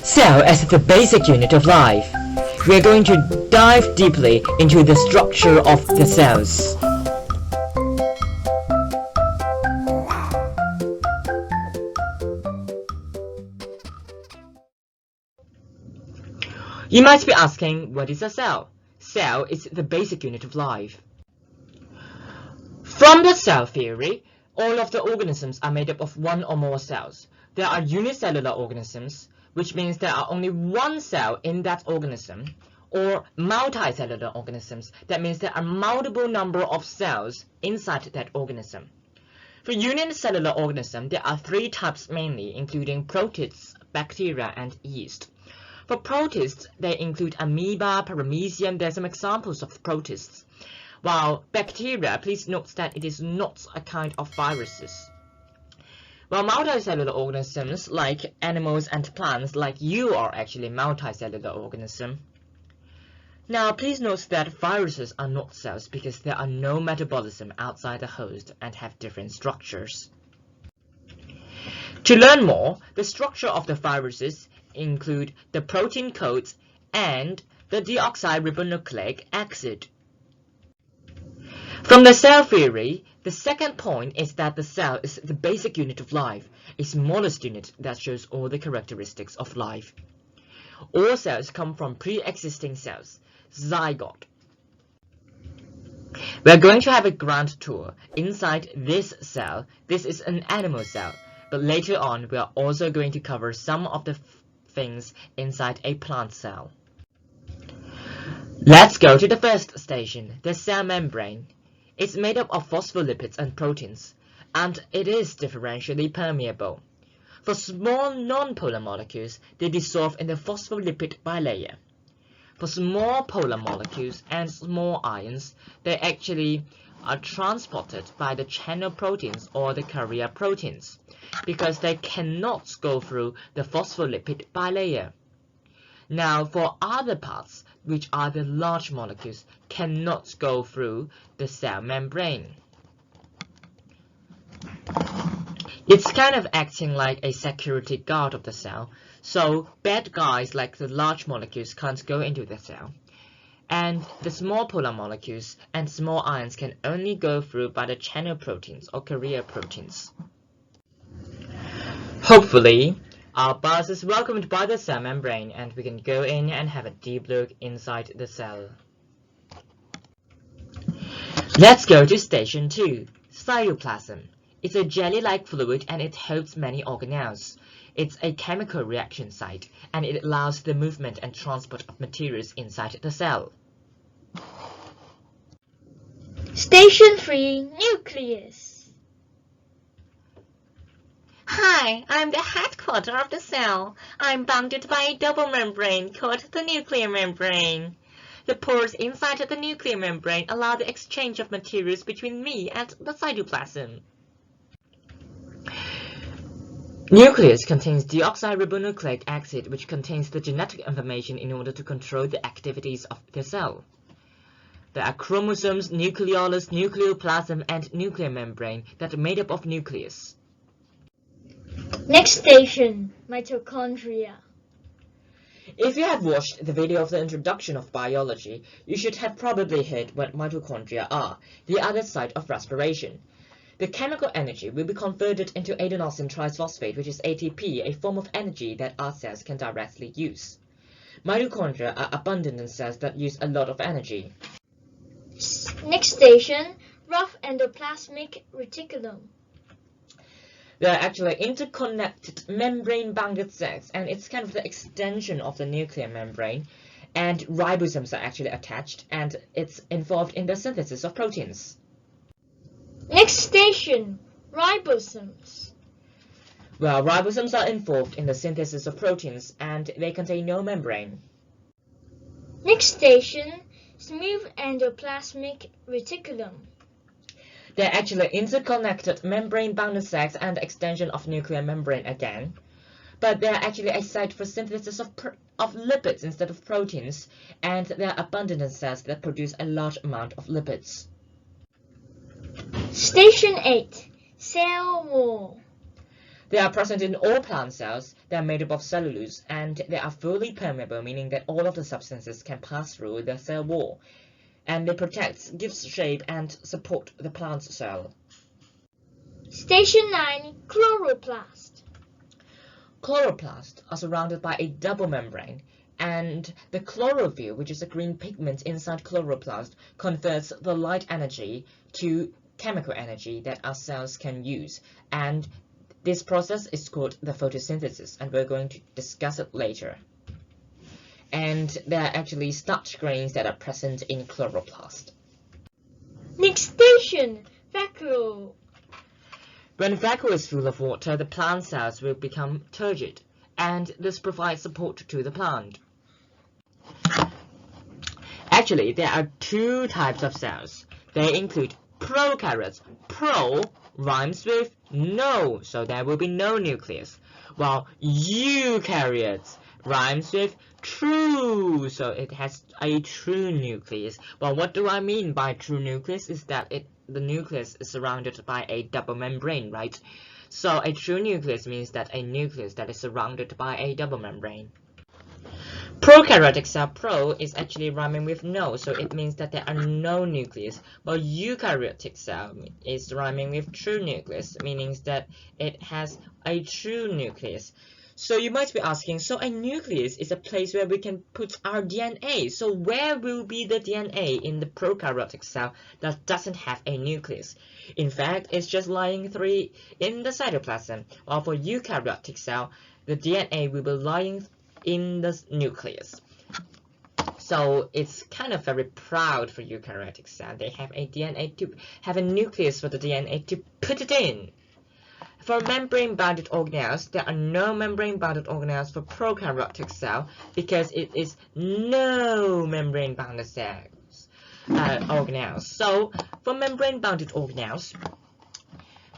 Cell as the basic unit of life. We are going to dive deeply into the structure of the cells. You might be asking, what is a cell? Cell is the basic unit of life. From the cell theory, all of the organisms are made up of one or more cells. There are unicellular organisms, which means there are only one cell in that organism, or multicellular organisms. That means there are multiple number of cells inside that organism. For unicellular organisms, there are three types mainly, including protists, bacteria, and yeast. For protists, they include amoeba, paramecium. There are some examples of protists. While bacteria, please note that it is not a kind of viruses. While multicellular organisms, like animals and plants, like you, are actually multicellular organism. Now, please note that viruses are not cells because there are no metabolism outside the host and have different structures. To learn more, the structure of the viruses include the protein coats and the deoxyribonucleic acid. From the cell theory, the second point is that the cell is the basic unit of life, a smallest unit that shows all the characteristics of life. All cells come from pre-existing cells, zygote. We are going to have a grand tour inside this cell. This is an animal cell, but later on we are also going to cover some of the things inside a plant cell. Let's go to the first station, the cell membrane. It's made up of phospholipids and proteins, and it is differentially permeable. For small non-polar molecules, they dissolve in the phospholipid bilayer. For small polar molecules and small ions, they actually are transported by the channel proteins or the carrier proteins, because they cannot go through the phospholipid bilayer. Now, for other parts, which are the large molecules, cannot go through the cell membrane. It's kind of acting like a security guard of the cell, so bad guys like the large molecules can't go into the cell. And the small polar molecules and small ions can only go through by the channel proteins or carrier proteins. Hopefully, our buzz is welcomed by the cell membrane and we can go in and have a deep look inside the cell. Let's go to station 2, cytoplasm. It's a jelly-like fluid and it holds many organelles. It's a chemical reaction site and it allows the movement and transport of materials inside the cell. Station 3, Nucleus. Hi, I'm the headquarters of the cell. I'm bounded by a double membrane called the nuclear membrane. The pores inside the nuclear membrane allow the exchange of materials between me and the cytoplasm. Nucleus contains deoxyribonucleic acid, which contains the genetic information in order to control the activities of the cell. There are chromosomes, nucleolus, nucleoplasm, and nuclear membrane that are made up of nucleus. Next station, Mitochondria. If you have watched the video of the introduction of biology, you should have probably heard what mitochondria are, the other side of respiration. The chemical energy will be converted into adenosine triphosphate, which is ATP, a form of energy that our cells can directly use. Mitochondria are abundant in cells that use a lot of energy. Next station, rough endoplasmic reticulum. They are actually interconnected membrane-bounded cells, and it's kind of the extension of the nuclear membrane, and ribosomes are actually attached, and it's involved in the synthesis of proteins. Next station, ribosomes. Well, ribosomes are involved in the synthesis of proteins, and they contain no membrane. Next station, smooth endoplasmic reticulum. They're actually interconnected membrane-bounded cells and extension of nuclear membrane again, but they're actually a site for synthesis of lipids instead of proteins, and they're abundant in cells that produce a large amount of lipids. Station 8, cell wall. They are present in all plant cells. They are made up of cellulose, and they are fully permeable, meaning that all of the substances can pass through the cell wall, and they protect, gives shape, and support the plant cell. Station 9. Chloroplast. Chloroplasts are surrounded by a double membrane, and the chlorophyll, which is a green pigment inside chloroplast, converts the light energy to chemical energy that our cells can use, and this process is called the photosynthesis, and we're going to discuss it later. And there are actually starch grains that are present in chloroplast. Next station. Vacuole. When vacuole is full of water, the plant cells will become turgid, and this provides support to the plant. Actually, there are two types of cells. They include prokaryotes. Pro rhymes with no, so there will be no nucleus, while eukaryotes rhymes with true, so it has a true nucleus. Well, what do I mean by true nucleus is that the nucleus is surrounded by a double membrane, right? So a true nucleus means that a nucleus that is surrounded by a double membrane. Prokaryotic cell, pro is actually rhyming with no, so it means that there are no nucleus, while eukaryotic cell is rhyming with true nucleus, meaning that it has a true nucleus. So you might be asking, so a nucleus is a place where we can put our DNA, so where will be the DNA in the prokaryotic cell that doesn't have a nucleus? In fact, it's just lying free in the cytoplasm, while for eukaryotic cell, the DNA will be lying in the nucleus. So it's kind of very proud for eukaryotic cell. They have a DNA to have a nucleus for the DNA to put it in. For membrane-bounded organelles, there are no membrane-bounded organelles for prokaryotic cell because it is no membrane-bounded cells organelles. So for membrane-bounded organelles,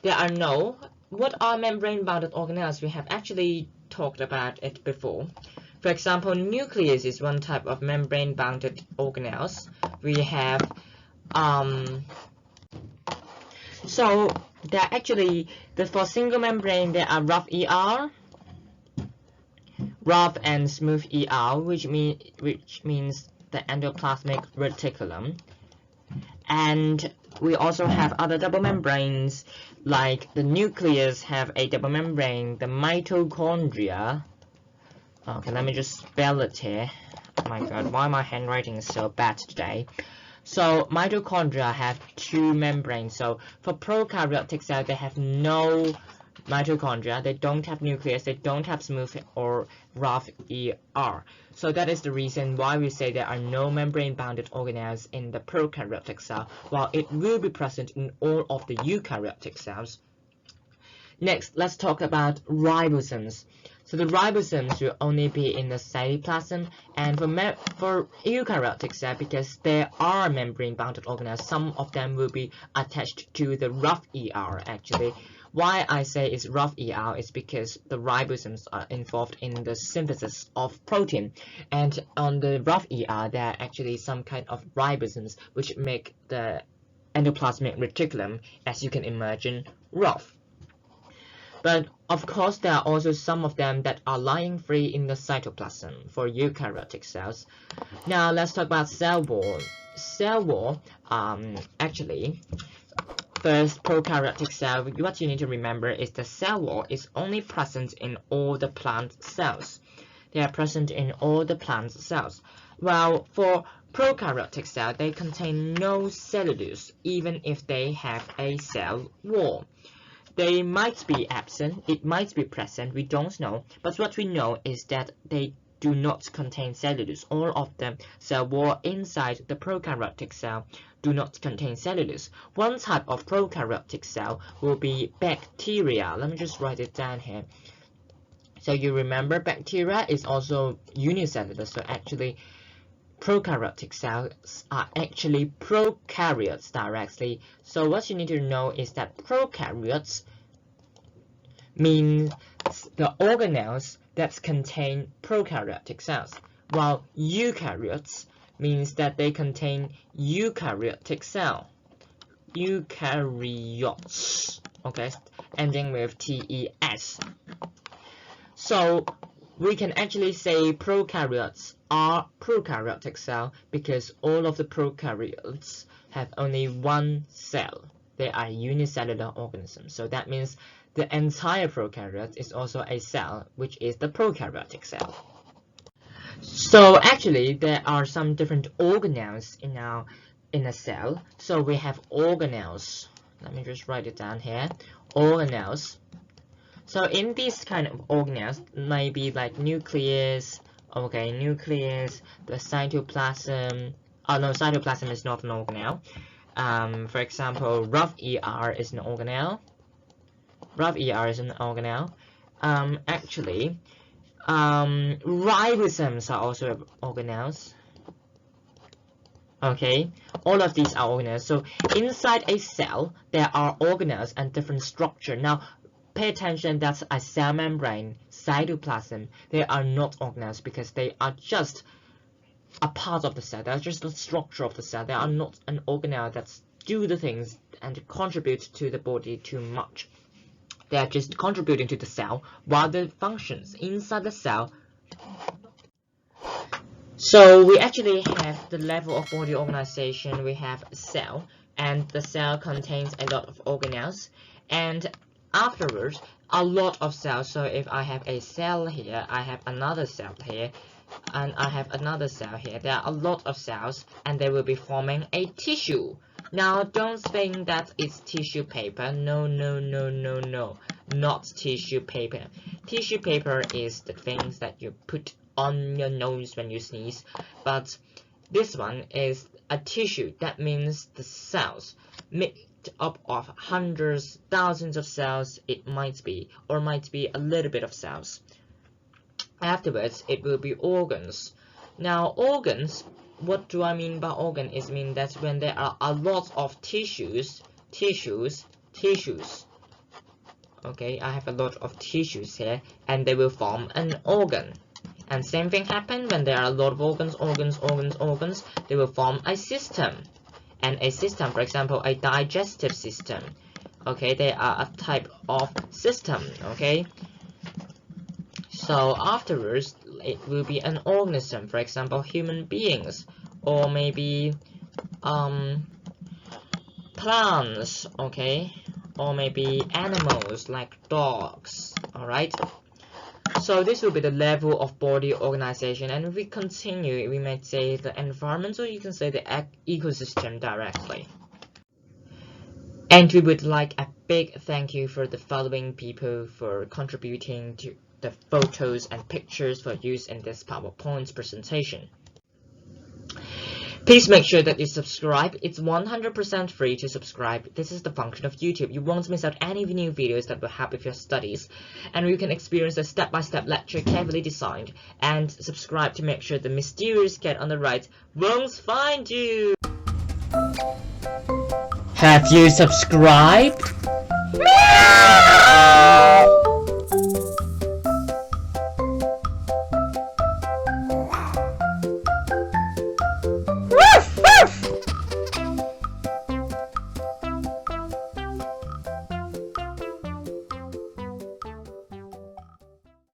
there are no. What are membrane-bounded organelles? We have actually talked about it before. For example, nucleus is one type of membrane-bounded organelles. We have so there are actually for single membrane there are rough and smooth which means the endoplasmic reticulum. And we also have other double membranes, like the nucleus have a double membrane, the mitochondria. Okay, let me just spell it here. Oh my god, why my handwriting is so bad today? So mitochondria have two membranes. So for prokaryotic cells, they have no mitochondria. They don't have nucleus. They don't have smooth or rough So that is the reason why we say there are no membrane-bounded organelles in the prokaryotic cell, while it will be present in all of the eukaryotic cells. Next, let's talk about ribosomes. So the ribosomes will only be in the cytoplasm, and for eukaryotic cell, because there are membrane-bounded organelles, some of them will be attached to the rough actually. Why I say it's rough is because the ribosomes are involved in the synthesis of protein, and on the rough there are actually some kind of ribosomes which make the endoplasmic reticulum, as you can imagine, rough. But of course, there are also some of them that are lying free in the cytoplasm for eukaryotic cells. Now let's talk about cell wall. Cell wall, actually, first prokaryotic cell, what you need to remember is the cell wall is only present in all the plant cells. They are present in all the plant cells. While for prokaryotic cell, they contain no cellulose, even if they have a cell wall. They might be absent, it might be present, we don't know, but what we know is that they do not contain cellulose. All of the cell wall inside the prokaryotic cell do not contain cellulose. One type of prokaryotic cell will be bacteria. Let me just write it down here. So you remember bacteria is also unicellular, so actually prokaryotic cells are actually prokaryotes directly. So what you need to know is that prokaryotes means the organelles that contain prokaryotic cells, while eukaryotes means that they contain eukaryotic cell. Eukaryotes. okay, ending with TES. So we can actually say prokaryotes are prokaryotic cell because all of the prokaryotes have only one cell. They are unicellular organisms. So that means the entire prokaryote is also a cell, which is the prokaryotic cell. So actually, there are some different organelles in a cell. So we have organelles. Let me just write it down here. Organelles. So in these kind of organelles, maybe like nucleus, okay, nucleus, the cytoplasm. Oh no, cytoplasm is not an organelle. For example, rough ER is an organelle. Rough ER is an organelle. Actually, ribosomes are also organelles. Okay, all of these are organelles. So inside a cell, there are organelles and different structure. Now, pay attention, that's a cell membrane, cytoplasm. They are not organelles because they are just a part of the cell. They are just the structure of the cell. They are not an organelle that do the things and contribute to the body too much. They are just contributing to the cell while the functions inside the cell. So we actually have the level of body organization. We have a cell, and the cell contains a lot of organelles, and afterwards a lot of cells. So if I have a cell here, I have another cell here, and I have another cell here. There are a lot of cells, and they will be forming a tissue. Now, don't think that it's tissue paper. No, no, no, no, no. Not tissue paper. Tissue paper is the things that you put on your nose when you sneeze. But this one is a tissue. That means the cells made up of hundreds, thousands of cells. It might be, or might be a little bit of cells. Afterwards, it will be organs. Now, organs. What do I mean by organ? Is mean that when there are a lot of tissues. Okay, I have a lot of tissues here, and they will form an organ. And same thing happen when there are a lot of organs. They will form a system. And a system, for example, a digestive system. Okay, they are a type of system. Okay. So afterwards, it will be an organism, for example, human beings, or maybe plants, okay, or maybe animals like dogs. All right. So this will be the level of body organization, and if we continue, we might say the environment, or you can say the ecosystem directly. And we would like a big thank you for the following people for contributing to the photos and pictures for use in this PowerPoint presentation. Please make sure that you subscribe. It's 100% free to subscribe. This is the function of YouTube. You won't miss out any new videos that will help with your studies. And you can experience a step-by-step lecture carefully designed. And subscribe to make sure the mysterious cat on the right won't find you. Have you subscribed?